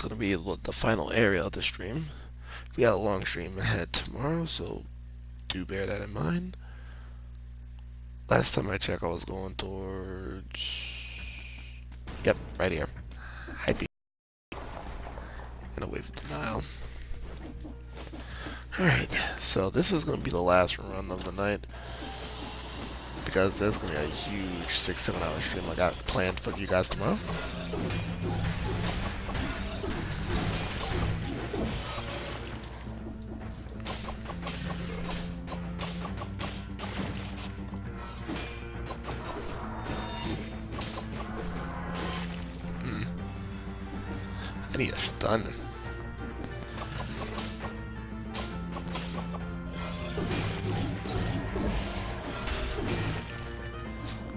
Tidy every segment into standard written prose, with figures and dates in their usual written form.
going to be the final area of the stream. We got a long stream ahead tomorrow, so do bear that in mind. Last time I checked, I was going towards... Yep, right here. Hype. Gonna wait for denial. Alright, so this is going to be the last run of the night, because there's going to be a huge 6-7 hour stream I got planned for you guys tomorrow. I need a stun.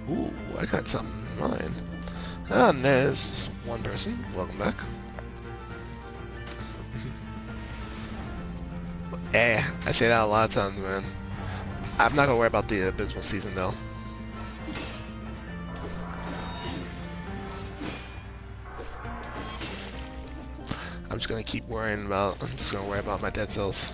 Ooh, I got something in mind. Ah, and there's one person. Welcome back. I say that a lot of times, man. I'm not gonna worry about the abysmal season, though. I'm just gonna keep worrying about. I'm just gonna worry about my dead cells.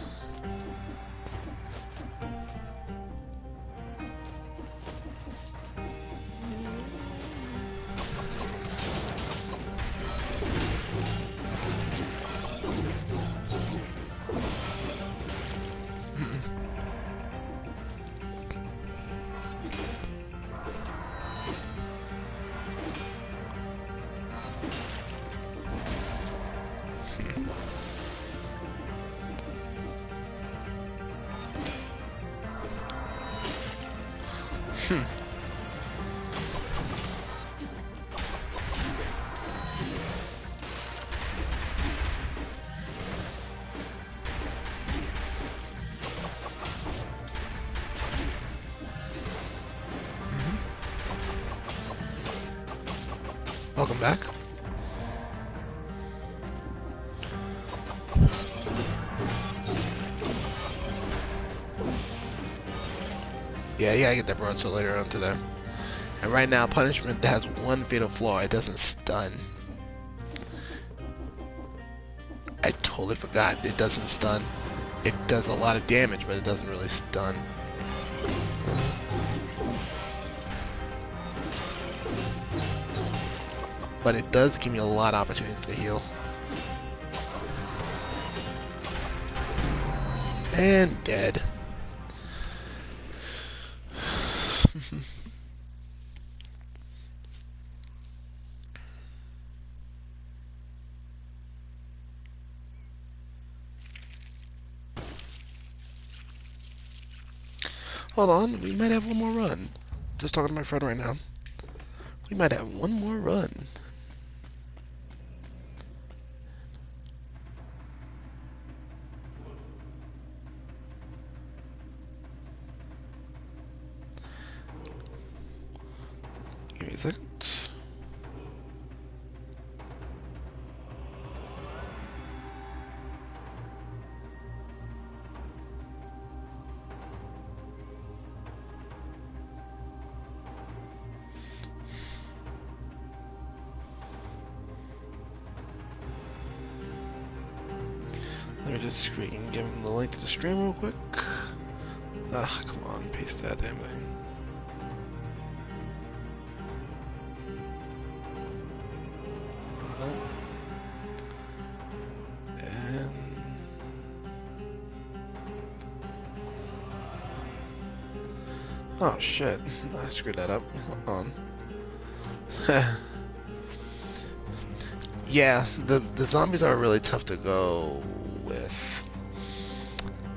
Welcome back. Yeah, you gotta get that broadsword later on today. And right now, punishment has one fatal flaw. It doesn't stun. I totally forgot. It doesn't stun. It does a lot of damage, but it doesn't really stun. But it does give me a lot of opportunities to heal. And dead. Hold on, we might have one more run. Just talking to my friend right now. We might have one more run. Give me a second. Let me just freaking give him the link to the stream real quick. Ah, come on, paste that damn thing. And oh shit, I screwed that up. Hold on. Yeah, the zombies are really tough to go with.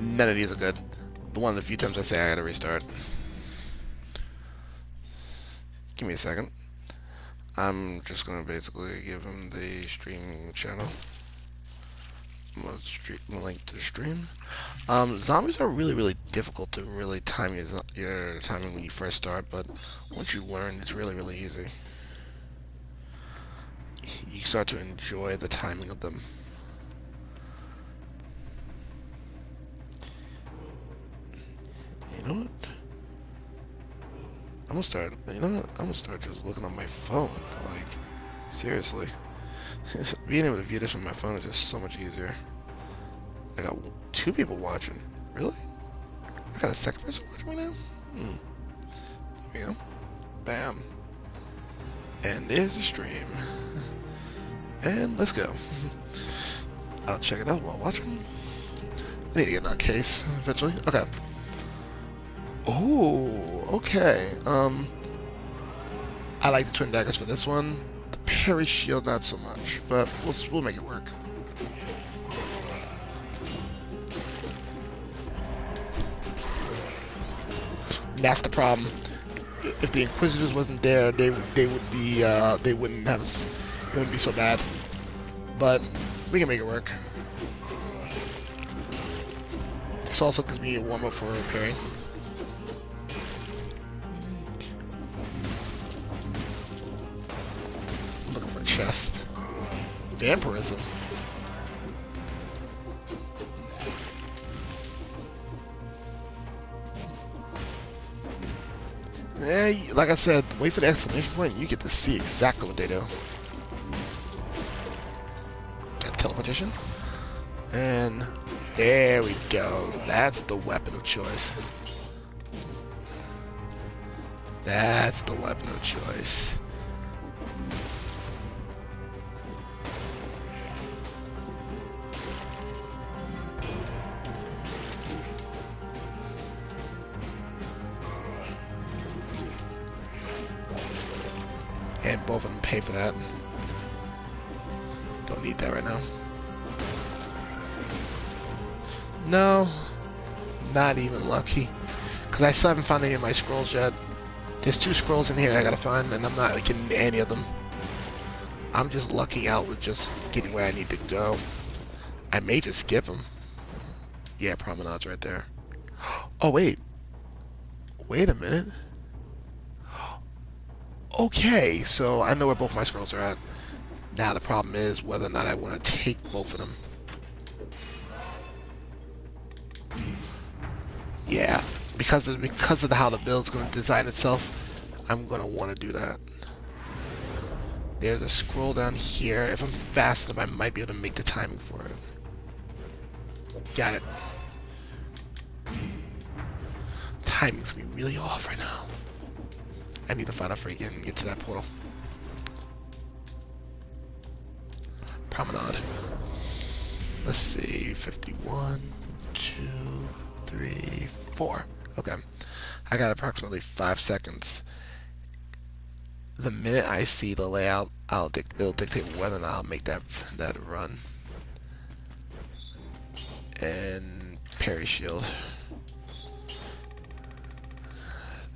None of these are good. The one of the few times I say I gotta restart. Give me a second. I'm just gonna basically give him the stream channel. I'm gonna link to the stream. Zombies are really difficult to really time your timing when you first start, but once you learn, it's really easy. You start to enjoy the timing of them. You know what? I'm gonna start. You know what? I'm gonna start just looking on my phone. Like, seriously. Being able to view this on my phone is just so much easier. I got 2 people watching. Really? I got a second person watching me now? There we go. Bam. And there's the stream. And let's go. I'll check it out while watching. I need to get that case eventually. Okay. Oh, okay. I like the twin daggers for this one. The parry shield, not so much, but we'll make it work. And that's the problem. If the Inquisitors wasn't there, they would be they wouldn't have, it wouldn't be so bad. But we can make it work. This also gives me a warm up for parrying. Looking for a chest. Vampirism. Like I said, wait for the exclamation point and you get to see exactly what they do. Got teleportation. And there we go. That's the weapon of choice. That's the weapon of choice. And both of them pay for that. Don't need that right now. No, not even lucky. Because I still haven't found any of my scrolls yet. There's 2 scrolls in here I gotta find, and I'm not getting any of them. I'm just lucking out with just getting where I need to go. I may just skip them. Yeah, Promenade's right there. Oh, wait. Wait a minute. Okay, so I know where both my scrolls are at. Now the problem is whether or not I want to take both of them. Yeah, because of how the build's going to design itself, I'm going to want to do that. There's a scroll down here. If I'm fast enough, I might be able to make the timing for it. Got it. Timing's going to be really off right now. I need to find a freaking and get to that portal. Promenade. Let's see, 51, 2, 3, 4. Okay. I got approximately 5 seconds. The minute I see the layout, it'll dictate whether or not I'll make that run. And parry shield.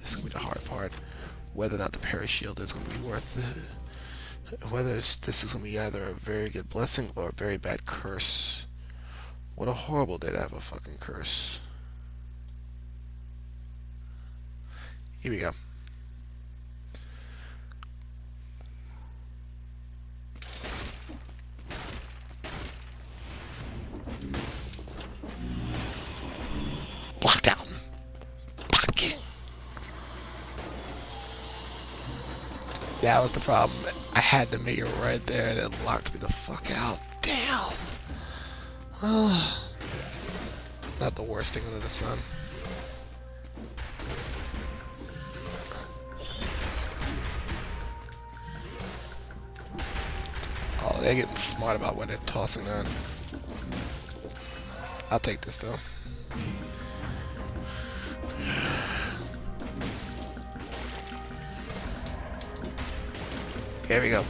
This is going to be the hard part. Whether or not the parry shield is going to be worth it. Whether this is going to be either a very good blessing or a very bad curse. What a horrible day to have a fucking curse. Here we go. Lockdown. That was the problem. I had to make it right there and it locked me the fuck out. Damn. Not the worst thing under the sun. Oh, they're getting smart about what they're tossing on. I'll take this though. There we go.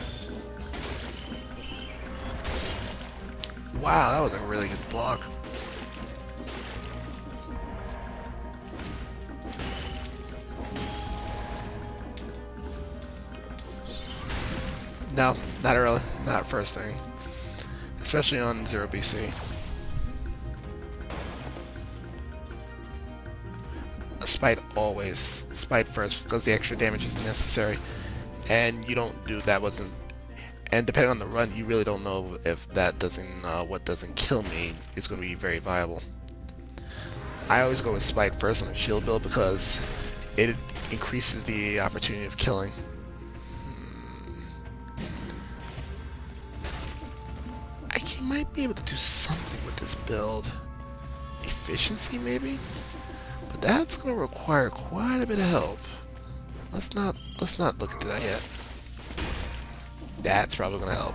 Wow, that was a really good block. No, not early. Not first thing. Especially on 0 BC. Spite always. Spite first because the extra damage is necessary. And you don't do that wasn't, and depending on the run, you really don't know if that doesn't, what doesn't kill me is going to be very viable. I always go with Spite first on the shield build because it increases the opportunity of killing. might be able to do something with this build. Efficiency, maybe? But that's gonna require quite a bit of help. Let's not look into that yet. That's probably gonna help.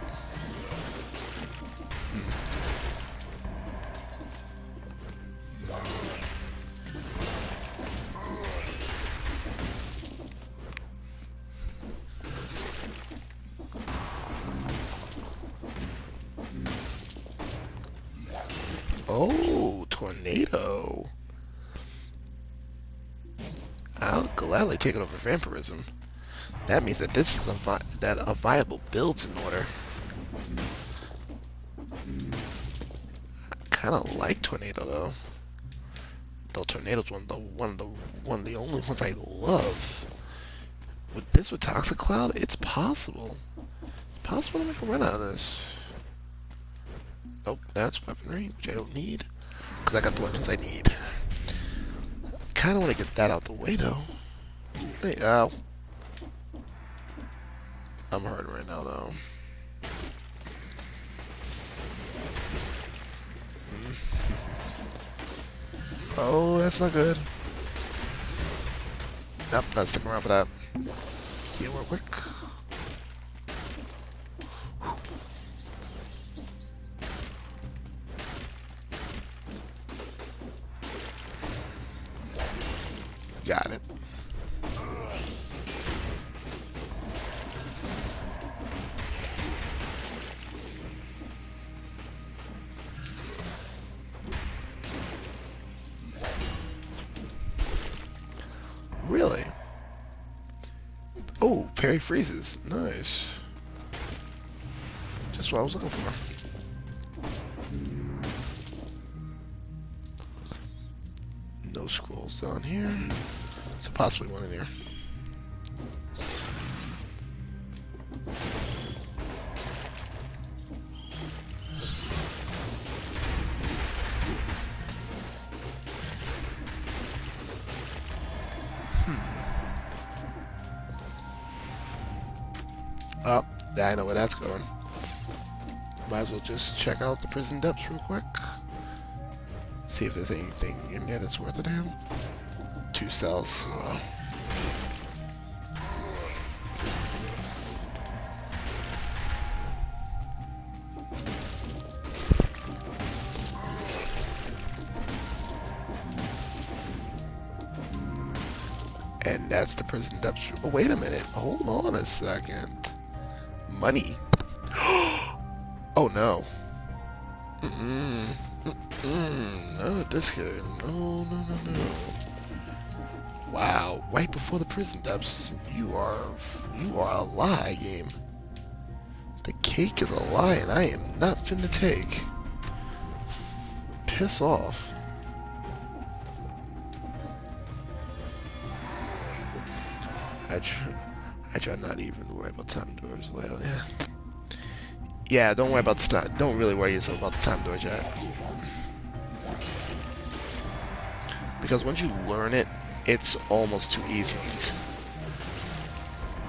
Oh, tornado. I'll gladly take it over vampirism. That means that this is a viable build's in order. I kind of like tornado though. Though tornado's one of the only ones I love. With this with Toxic Cloud, it's possible. It's possible to make a run out of this. Oh, that's weaponry, which I don't need, because I got the weapons I need. Kind of want to get that out the way, though. Hey, ow. I'm hurting right now, though. Oh, that's not good. Nope, not sticking around for that. Heal real quick. Got it. Really? Oh, parry freezes. Nice. Just what I was looking for. No scrolls down here. So possibly one in here. Oh, I know where that's going. Might as well just check out the prison depths real quick. See if there's anything in there that's worth a damn. 2 cells. And that's the prison depths. Oh, wait a minute. Hold on a second. Money. Oh no. Not this game. No. Wow, right before the prison depths, you are a lie, game. The cake is a lie, and I am not finna take. Piss off. I try not even to worry about time doors. Well, yeah. Yeah, don't worry about the time. Don't really worry yourself about the time doors yet. Because once you learn it, it's almost too easy.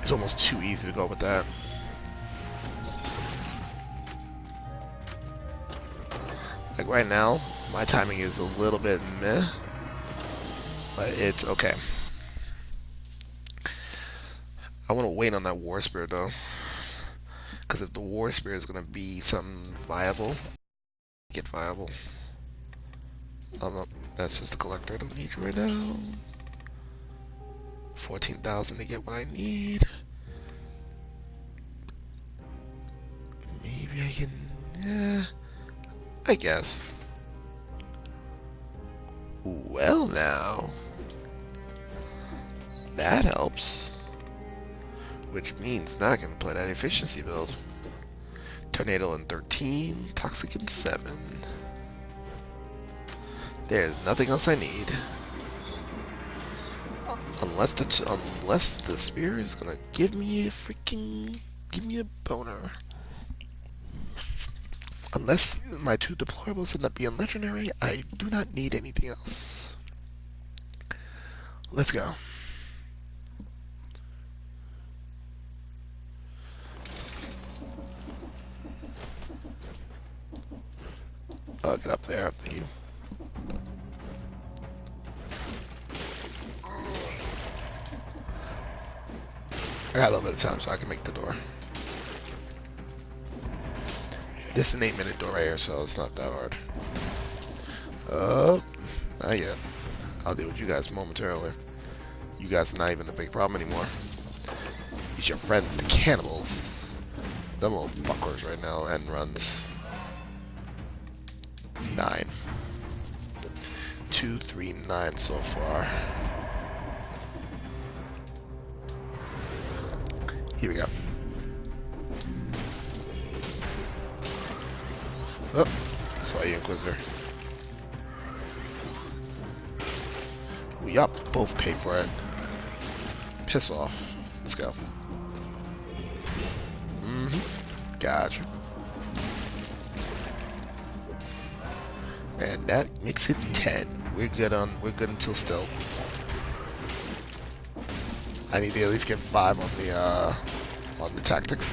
It's almost too easy to go with that. Like right now, my timing is a little bit meh, but it's okay. I want to wait on that War Spirit though, because if the War Spirit is going to be something viable, get viable. That's just a collector I don't need right now. 14,000 to get what I need. Maybe I can, yeah, I guess. Well now, that helps. Which means now I can play that efficiency build. Tornado in 13, Toxic in 7. There's nothing else I need. Unless the spear is gonna give me a boner. Unless my 2 deployables end up being legendary, I do not need anything else. Let's go. Get up there. Thank you. I got a little bit of time so I can make the door. This is an 8-minute door right here, so it's not that hard. Oh, not yet. I'll deal with you guys momentarily. You guys are not even a big problem anymore. It's your friends, the cannibals. Them little fuckers right now, end runs. 9. 2, 3, 9 so far. Here we go. Oh, saw you, Inquisitor. Yup, both paid for it. Piss off. Let's go. Gotcha. And that makes it 10. We're good until still. I need to at least get 5 on the tactics.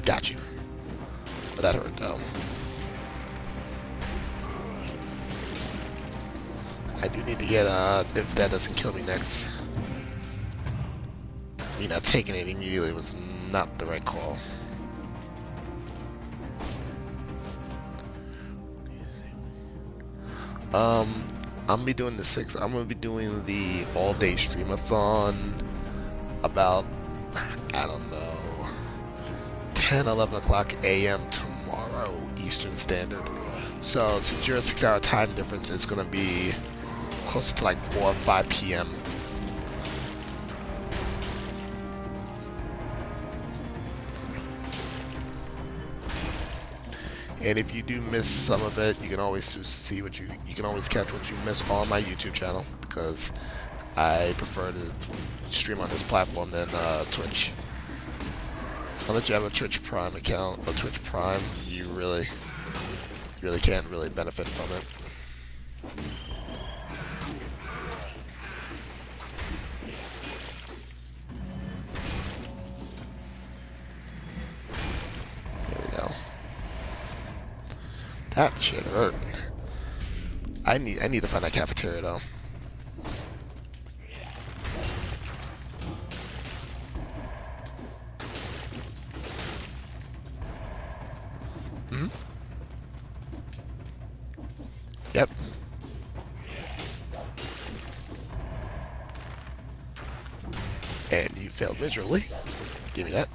Got you. But that hurt though. I do need to get if that doesn't kill me next. Me not taking it immediately was not the right call. I'm gonna be doing I'm gonna be doing the all-day streamathon about, I don't know, 10, 11 o'clock a.m. tomorrow Eastern Standard. So since you're a 6-hour time difference, it's gonna be closer to like 4 or 5 p.m. And if you do miss some of it, you can always see what you can always catch what you miss on my YouTube channel, because I prefer to stream on this platform than Twitch. Unless you have a Twitch Prime account or Twitch Prime, you really can't really benefit from it. That shit hurt. I need to find that cafeteria though. Yep. And you failed miserably. Give me that.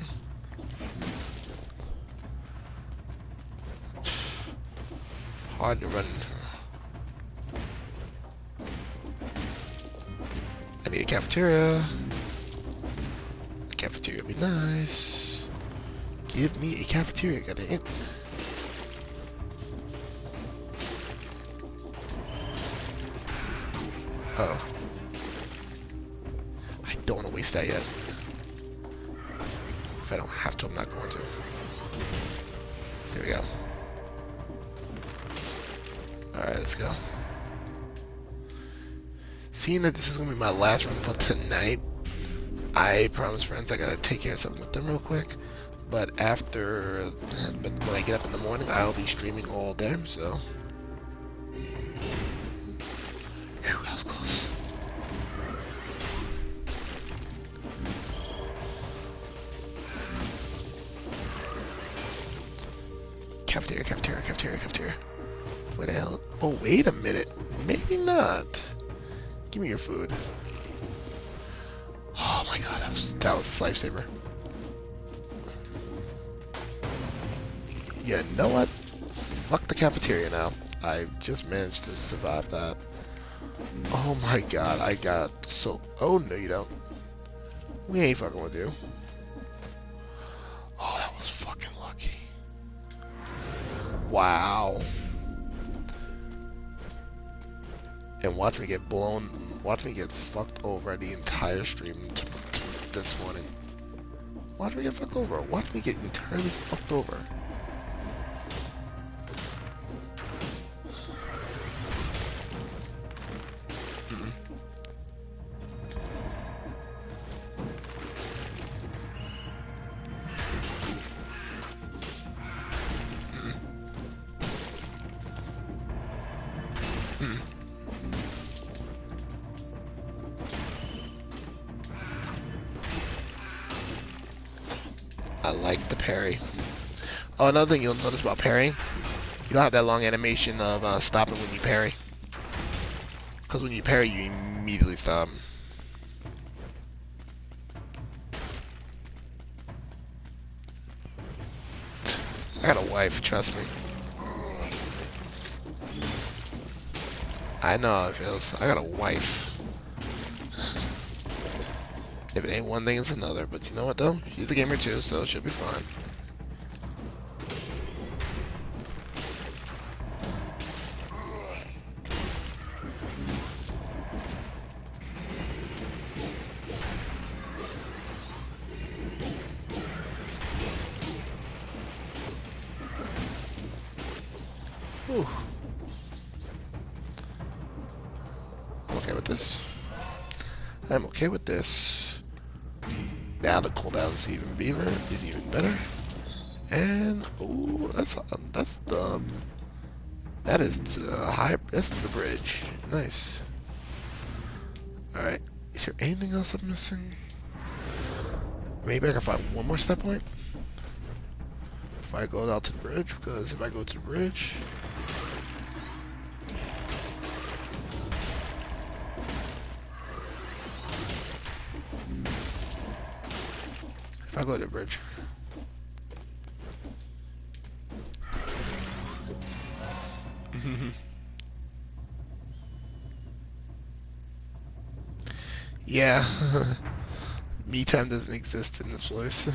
Hard to run. I need a cafeteria. A cafeteria would be nice. Give me a cafeteria, goddammit. Oh. I don't want to waste that yet. If I don't have to, I'm not going to. Here we go. Alright, let's go. Seeing that this is going to be my last run for tonight, I promise friends I gotta take care of something with them real quick. But when I get up in the morning, I'll be streaming all day, so. Phew, that was close. Cafeteria, cafeteria, cafeteria, cafeteria. What the hell? Oh, wait a minute. Maybe not. Give me your food. Oh my god, that was a lifesaver. You know what? Fuck the cafeteria now. I just managed to survive that. Oh my god, I got so... Oh, no you don't. We ain't fucking with you. Oh, that was fucking lucky. Wow. And watch me get fucked over the entire stream this morning. Watch me get fucked over. Watch me get entirely fucked over. I like the parry. Oh, another thing you'll notice about parrying, you don't have that long animation of stopping when you parry. Because when you parry, you immediately stop. I got a wife, trust me. I know how it feels. I got a wife. If it ain't one thing, it's another. But you know what, though? She's a gamer, too, so it should be fine. Whew. I'm okay with this. I'm okay with this. Now the cooldown is even better. And oh, that's the high. That's the bridge. Nice. All right. Is there anything else I'm missing? Maybe I can find one more step point if I go out to the bridge. Because if I go to the bridge. If I go to the bridge. Yeah. Me time doesn't exist in this place.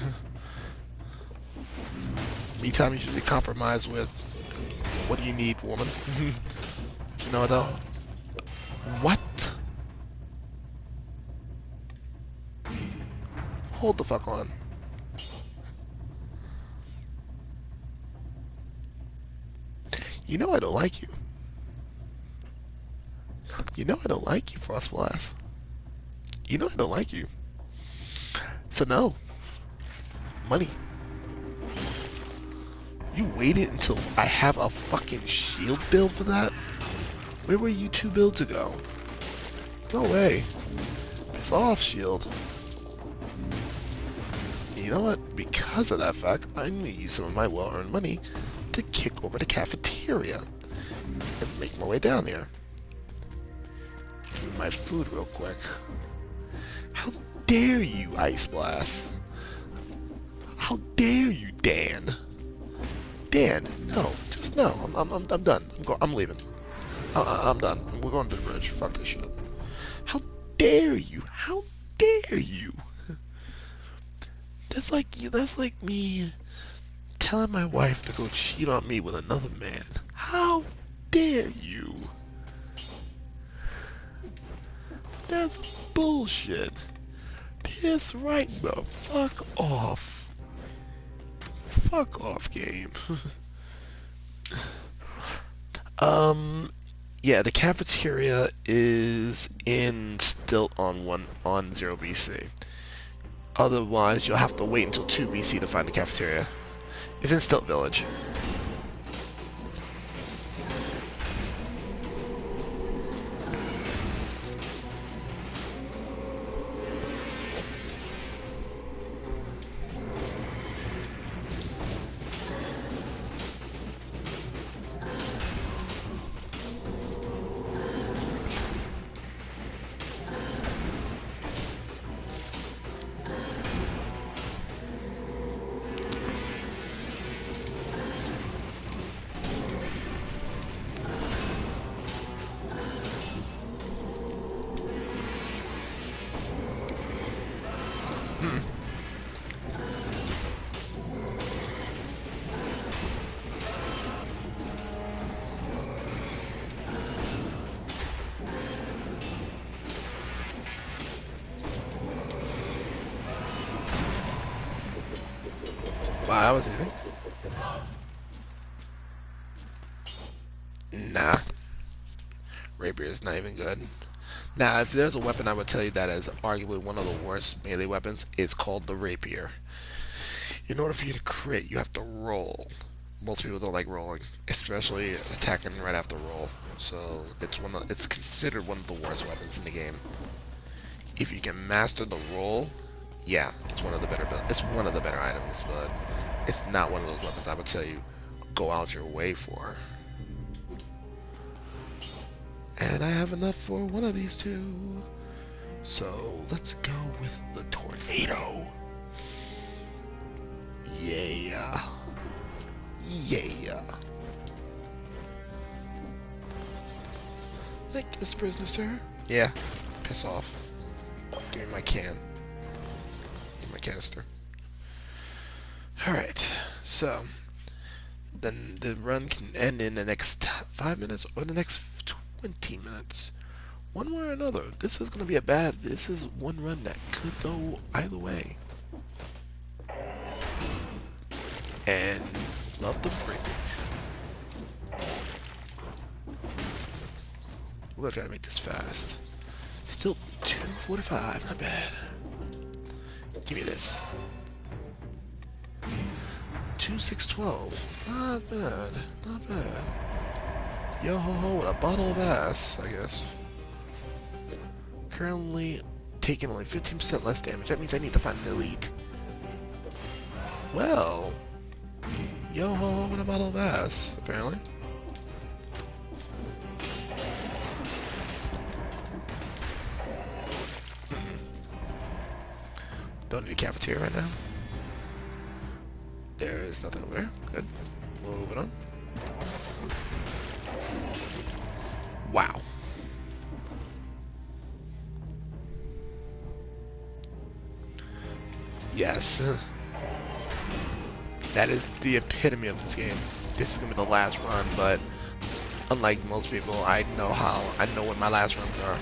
Me time usually compromise with, what do you need, woman? You know though? What? Hold the fuck on. You know I don't like you. You know I don't like you, Frostblast. You know I don't like you. So no. Money. You waited until I have a fucking shield build for that? Where were you 2 builds ago? Go away. Piss off, shield. You know what? Because of that fact, I'm going to use some of my well-earned money to kick over the cafeteria and make my way down here. Give me my food real quick. How dare you, Ice Blast? How dare you, Dan? Dan, no, just no. I'm done. I'm leaving. I'm done. We're going to the bridge. Fuck this shit. How dare you? How dare you? That's like me telling my wife to go cheat on me with another man. How dare you? That's bullshit. Piss right the fuck off. Fuck off, game. Yeah, the cafeteria is still on 0 BC. Otherwise, you'll have to wait until 2 BC to find the cafeteria. It's in Stilt Village. Wow, that was easy. Nah. Rapier is not even good. Now, if there's a weapon I would tell you that is arguably one of the worst melee weapons, it's called the Rapier. In order for you to crit, you have to roll. Most people don't like rolling, especially attacking right after roll. So it's considered one of the worst weapons in the game. If you can master the roll, Yeah, it's one of the better it's one of the better items, but it's not one of those weapons I would tell you go out your way for. And I have enough for one of these two. So let's go with the tornado. Yeah. Yeah. Thank you, Mr. Prisoner, sir. Yeah. Piss off. Give me my can. Give me my canister. Alright. So then the run can end in the next 5 minutes or the next 20 minutes. One way or another. This is going to be this is one run that could go either way. And love the fridge. We're going to try to make this fast. Still 2:45, not bad. Give me this. 2:6:12. Not bad, not bad. Yo ho ho with a bottle of ass, I guess. Currently taking only 15% less damage. That means I need to find an elite. Well, yo ho ho with a bottle of ass, apparently. Don't need a cafeteria right now. There's nothing over there. Good. Moving on. Wow. Yes. That is the epitome of this game. This is gonna be the last run, but unlike most people, I know what my last runs are.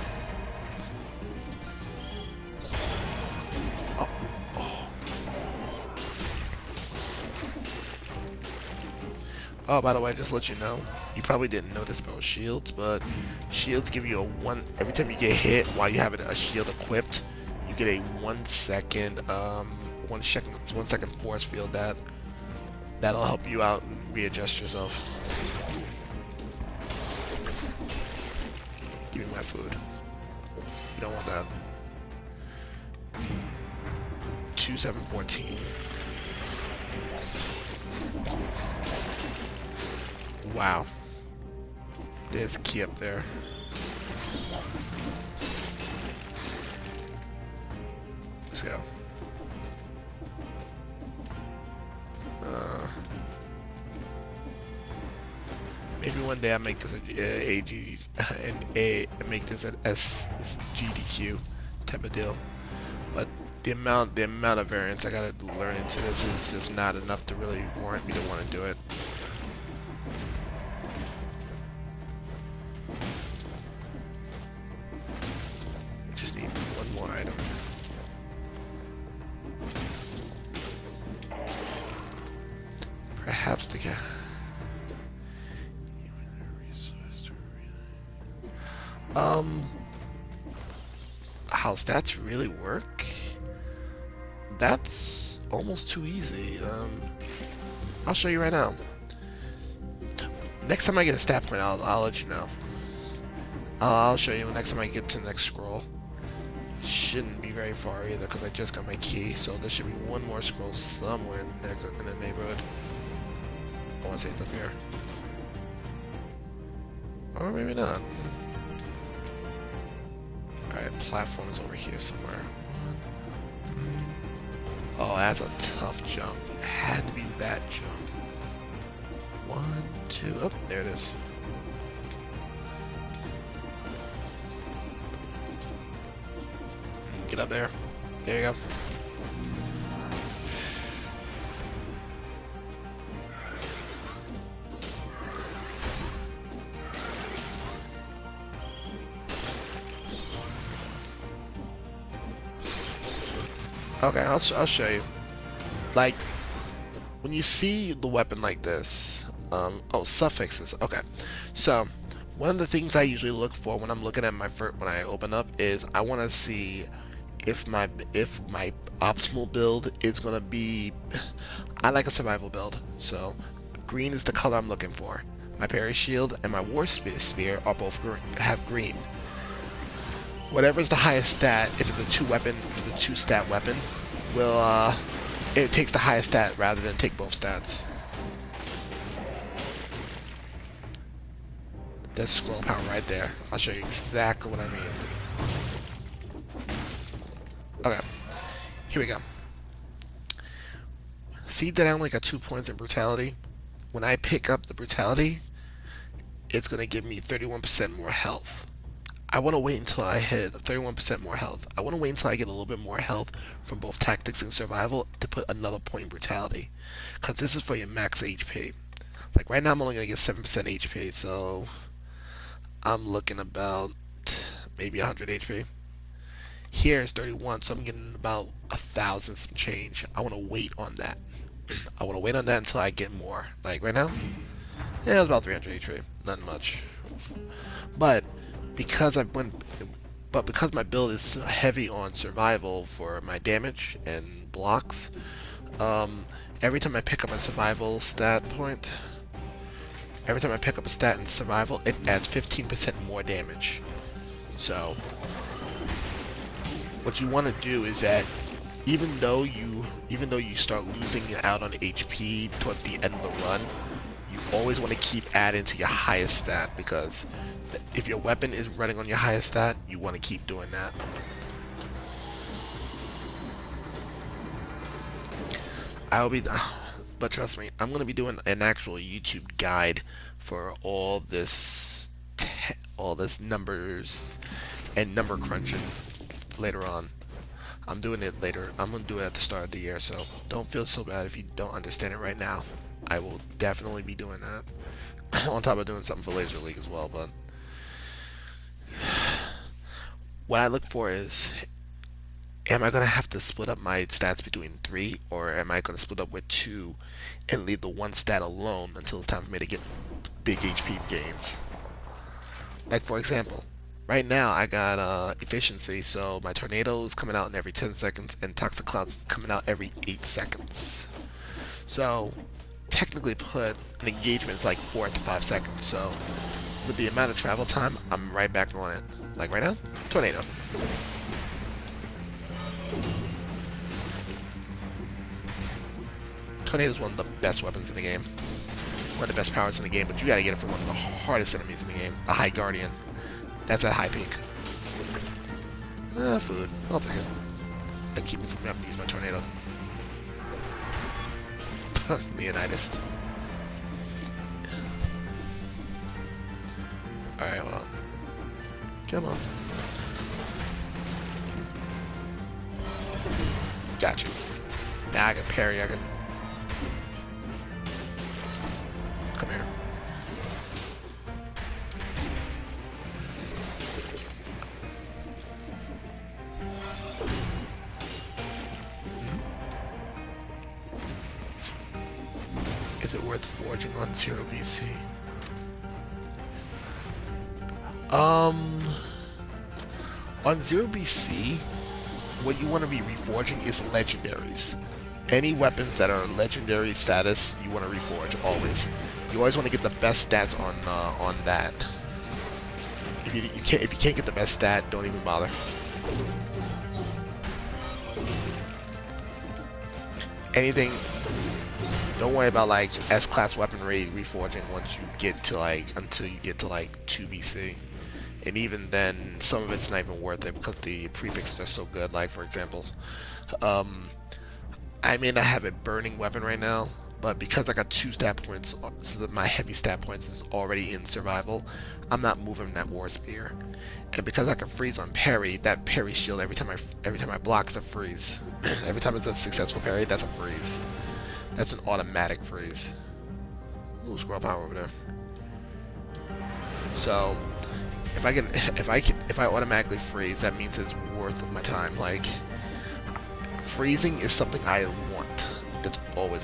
Oh, by the way, just to let you know, you probably didn't notice about shields, but shields give you a every time you get hit while you have a shield equipped, you get a 1 second, 1 second force field that'll help you out and readjust yourself. Give me my food. You don't want that. 2714. Wow. There's a key up there. Let's go. Maybe one day I make this make this an SGDQ type of deal. But the amount of variance I gotta learn into this is just not enough to really warrant me to want to do it. Perhaps to get how stats really work? That's almost too easy. I'll show you right now. Next time I get a stat point, I'll let you know. I'll show you next time I get to the next scroll. Shouldn't be very far either because I just got my key, so there should be one more scroll somewhere in the neighborhood. I want to say it's up here. Or maybe not. Alright, platform is over here somewhere. Oh, that's a tough jump. It had to be that jump. 1, 2, oh, there it is. Get up there. There you go. Okay, I'll show you. Like, when you see the weapon like this, oh, suffixes. Okay, so one of the things I usually look for when I'm looking at when I open up is I want to see if my optimal build is gonna be. I like a survival build, so green is the color I'm looking for. My parry shield and my war spear are both have green. Whatever's the highest stat, if it's a 2 stat weapon, will it takes the highest stat rather than take both stats. That's scroll power right there. I'll show you exactly what I mean. Okay, here we go. See that I only got 2 points in brutality? When I pick up the brutality, it's going to give me 31% more health. I want to wait until I hit 31% more health. I want to wait until I get a little bit more health from both tactics and survival to put another point in brutality. Because this is for your max HP. Like right now I'm only going to get 7% HP, so I'm looking about maybe 100 HP. Here is 31, so I'm getting about 1,000 some change. I want to wait on that. I want to wait on that until I get more. Like right now, yeah, it was about 300 HP. Not much. But because because my build is heavy on survival for my damage and blocks, every time I pick up a survival stat point, every time I pick up a stat in survival, it adds 15% more damage. So what you want to do is that even though you start losing out on HP towards the end of the run, you always want to keep adding to your highest stat, because if your weapon is running on your highest stat, you want to keep doing that. But trust me, I'm going to be doing an actual YouTube guide for all this numbers and number crunching later on. I'm doing it later. I'm going to do it at the start of the year, so don't feel so bad if you don't understand it right now. I will definitely be doing that. On top of doing something for Laser League as well, but what I look for is, am I going to have to split up my stats between 3, or am I going to split up with 2 and leave the 1 stat alone until it's time for me to get big HP gains? Like for example, right now I got efficiency, so my tornado is coming out in every 10 seconds and toxic clouds coming out every 8 seconds. So technically put an engagement is like 4 to 5 seconds. So with the amount of travel time, I'm right back on it. Like right now, tornado. Tornado is one of the best weapons in the game. One of the best powers in the game, but you gotta get it from one of the hardest enemies in the game, the High Guardian. That's at high peak. Food. I'll take it. That keep me from having to use my tornado. Leonidas. Alright, well. Come on. Got you. Now I can parry, I can... Come here. Is it worth forging on 0 BC? On 0 BC, what you want to be reforging is legendaries. Any weapons that are legendary status, you want to reforge always. You always want to get the best stats on that. If you can't get the best stat, don't even bother. Anything. Don't worry about like S-class weaponry reforging once you get to until you get to like 2 BC. And even then, some of it's not even worth it because the prefixes are so good. Like for example, I may not have a burning weapon right now, but because I got 2 stat points, so that my heavy stat points is already in survival, I'm not moving that war spear. And because I can freeze on parry, that parry shield every time I block is a freeze. Every time it's a successful parry, that's a freeze. That's an automatic freeze. Ooh, scroll power over there. So if I automatically freeze, that means it's worth my time. Like freezing is something I want. It's always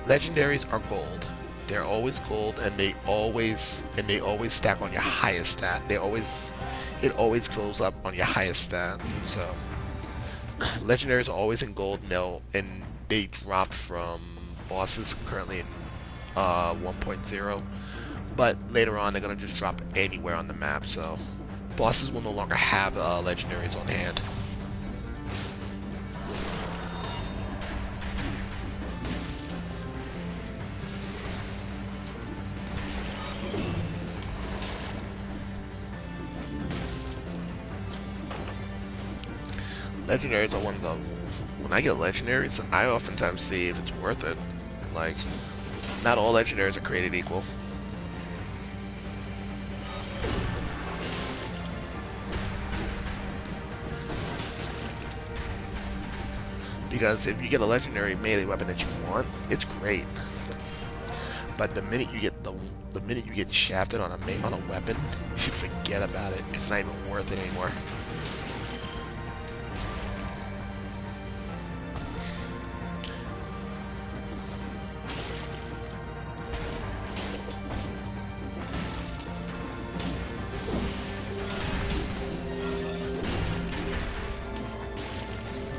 legendaries are gold. They're always gold, and they always stack on your highest stat. It always goes up on your highest stat. So legendaries are always in gold now, and they drop from bosses currently in 1.0, but later on they're gonna just drop anywhere on the map. So bosses will no longer have legendaries on hand. Legendaries are one of the... When I get legendaries, I oftentimes see if it's worth it. Like, not all legendaries are created equal. Because if you get a legendary melee weapon that you want, it's great. But the minute you get the minute you get shafted on a weapon, you forget about it. It's not even worth it anymore.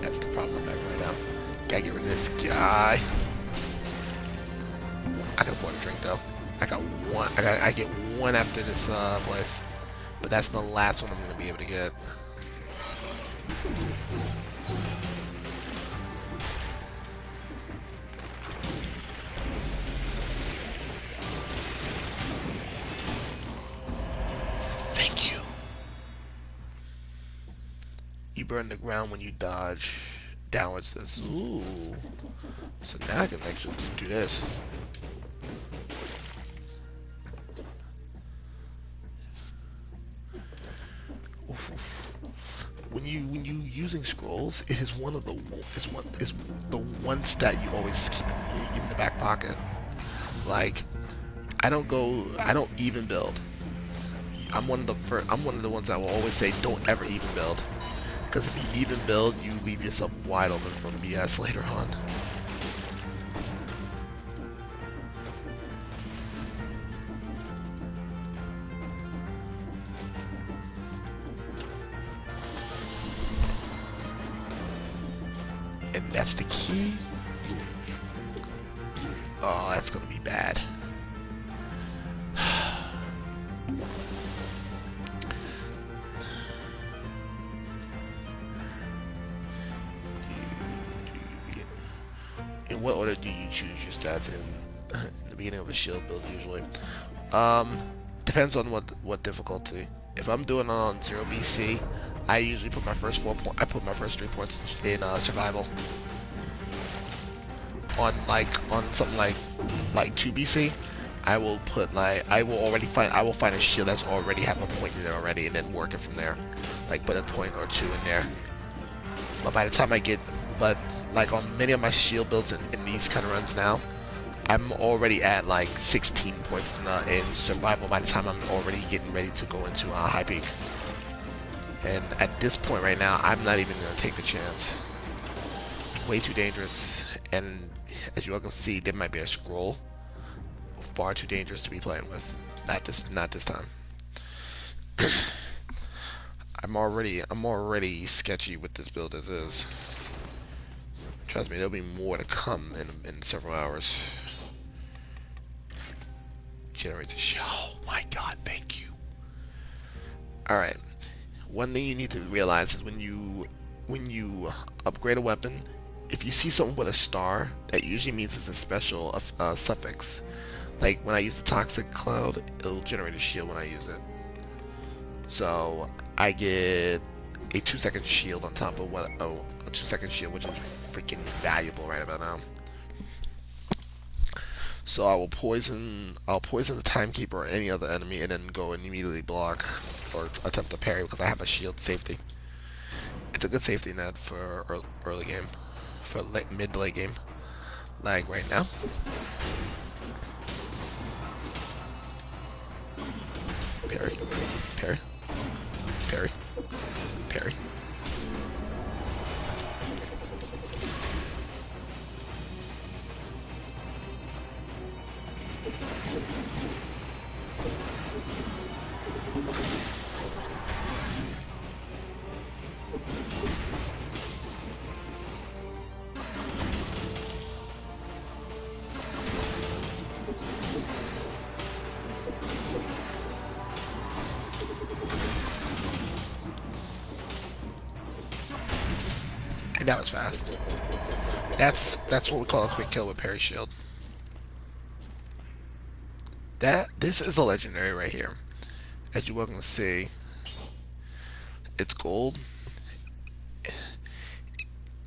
That's the problem I'm having right now. Gotta get rid of this guy. I can afford a drink though. I got one. I get one after this place, but that's the last one I'm gonna be able to get. Thank you. You burn the ground when you dodge downwards. This. Ooh. So now I can actually do this. When you using scrolls, it is one of the one stat you always keep in the back pocket. Like, I don't even build. I'm one of the ones that will always say don't ever even build, because if you even build, you leave yourself wide open from BS later on. And that's the key. Oh, that's gonna be bad. In what order do you choose your stats in the beginning of a shield build usually? Depends on what difficulty. If I'm doing it on 0 BC, I usually put my first 3 points in survival. On something like 2 BC, I will find a shield that's already have a point in it already, and then work it from there. Like put a point or two in there. But by the time but like on many of my shield builds in these kind of runs now, I'm already at like 16 points in survival by the time I'm already getting ready to go into high peak. And at this point right now, I'm not even going to take the chance. Way too dangerous. And as you all can see, there might be a scroll. Far too dangerous to be playing with. Not this time. I'm already sketchy with this build as is. Trust me, there'll be more to come in several hours. Generates a shell. Oh my god, thank you. Alright. One thing you need to realize is when you upgrade a weapon, if you see something with a star, that usually means it's a special suffix. Like when I use the toxic cloud, it'll generate a shield when I use it. So I get a 2-second shield on top of a 2-second shield, which is freaking valuable right about now. So I'll poison the timekeeper or any other enemy, and then go and immediately block or attempt to parry because I have a shield safety. It's a good safety net for early game, for mid to late game, like right now. Parry, parry, parry, parry. And that was fast. That's what we call a quick kill with parry shield. This is a legendary right here. As you all can see, it's gold.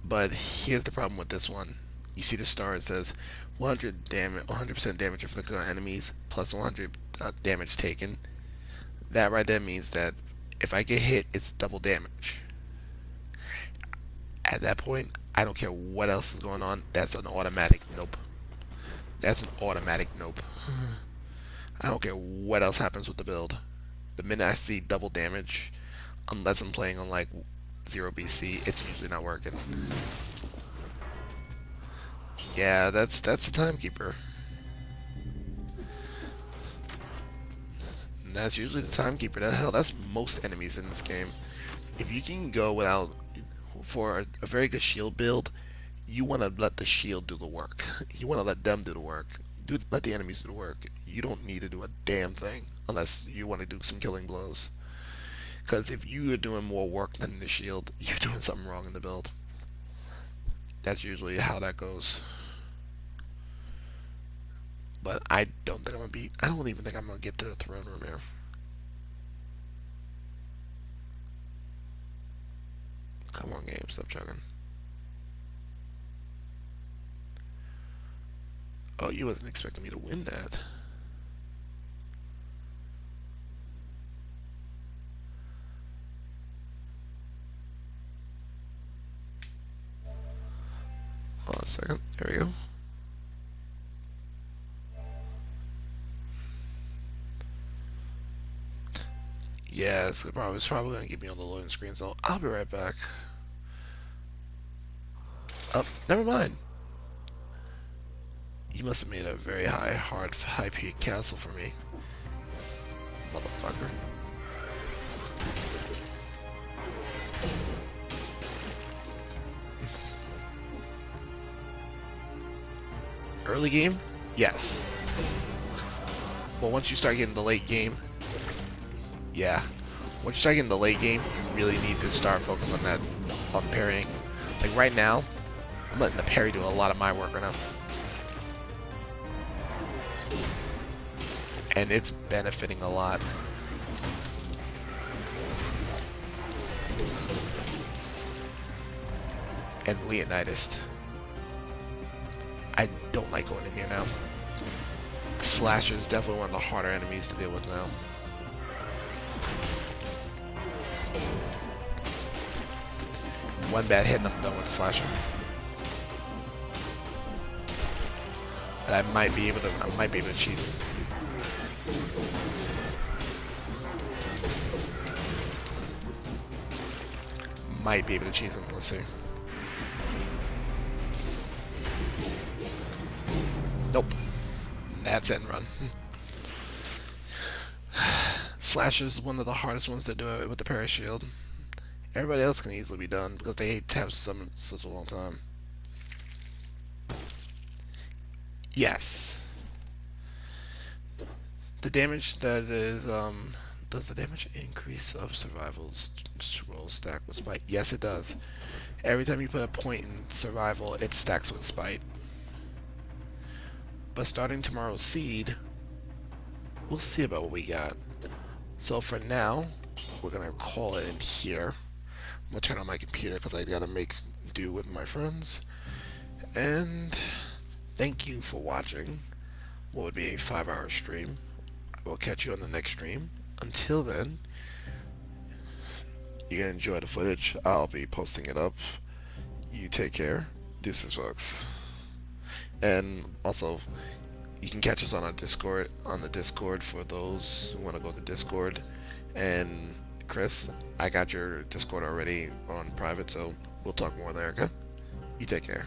But here's the problem with this one. You see the star, it says 100 damage, 100% damage inflicted on enemies plus 100 damage taken. That right there means that if I get hit, it's double damage. At that point, I don't care what else is going on. That's an automatic nope. That's an automatic nope. I don't care what else happens with the build. The minute I see double damage, unless I'm playing on like 0 BC, it's usually not working. Yeah, that's the timekeeper. And that's usually the timekeeper. The hell, that's most enemies in this game. If you can go without, for a very good shield build, you want to let the shield do the work. You want to let them do the work. Let the enemies do the work. You don't need to do a damn thing unless you want to do some killing blows. Because if you are doing more work than the shield, you're doing something wrong in the build. That's usually how that goes. But I don't think I'm gonna I don't even think I'm gonna get to the throne room here. Come on, game, stop chugging. Oh, you wasn't expecting me to win that. Hold on a second. There we go. Yeah, it's probably going to get me on the loading screen, so I'll be right back. Oh, never mind. You must have made a very high peak castle for me. Motherfucker. Early game? Yes. But once you start getting the late game, yeah. Once you start getting the late game, you really need to start focusing on parrying. Like right now, I'm letting the parry do a lot of my work right now. And it's benefiting a lot. And Leonidas. I don't like going in here now. Slasher is definitely one of the harder enemies to deal with now. One bad hit and I'm done with the Slasher. But I might be able to cheat him. Might be able to cheat him, let's see. Nope. That's end run. Slasher's one of the hardest ones to do it with the parry shield. Everybody else can easily be done because they have such a long time. Yes. The damage that is, does the damage increase of survival's scroll stack with spite? Yes, it does. Every time you put a point in survival, it stacks with spite. But starting tomorrow's seed, we'll see about what we got. So for now, we're gonna call it in here. I'm gonna turn on my computer because I gotta make do with my friends. And thank you for watching what would be a 5-hour stream. I will catch you on the next stream. Until then, you can enjoy the footage. I'll be posting it up. You take care. Deuces, folks. And also, you can catch us on our Discord, on the Discord for those who want to go to Discord. And Chris, I got your Discord already on private, so we'll talk more there, okay? You take care.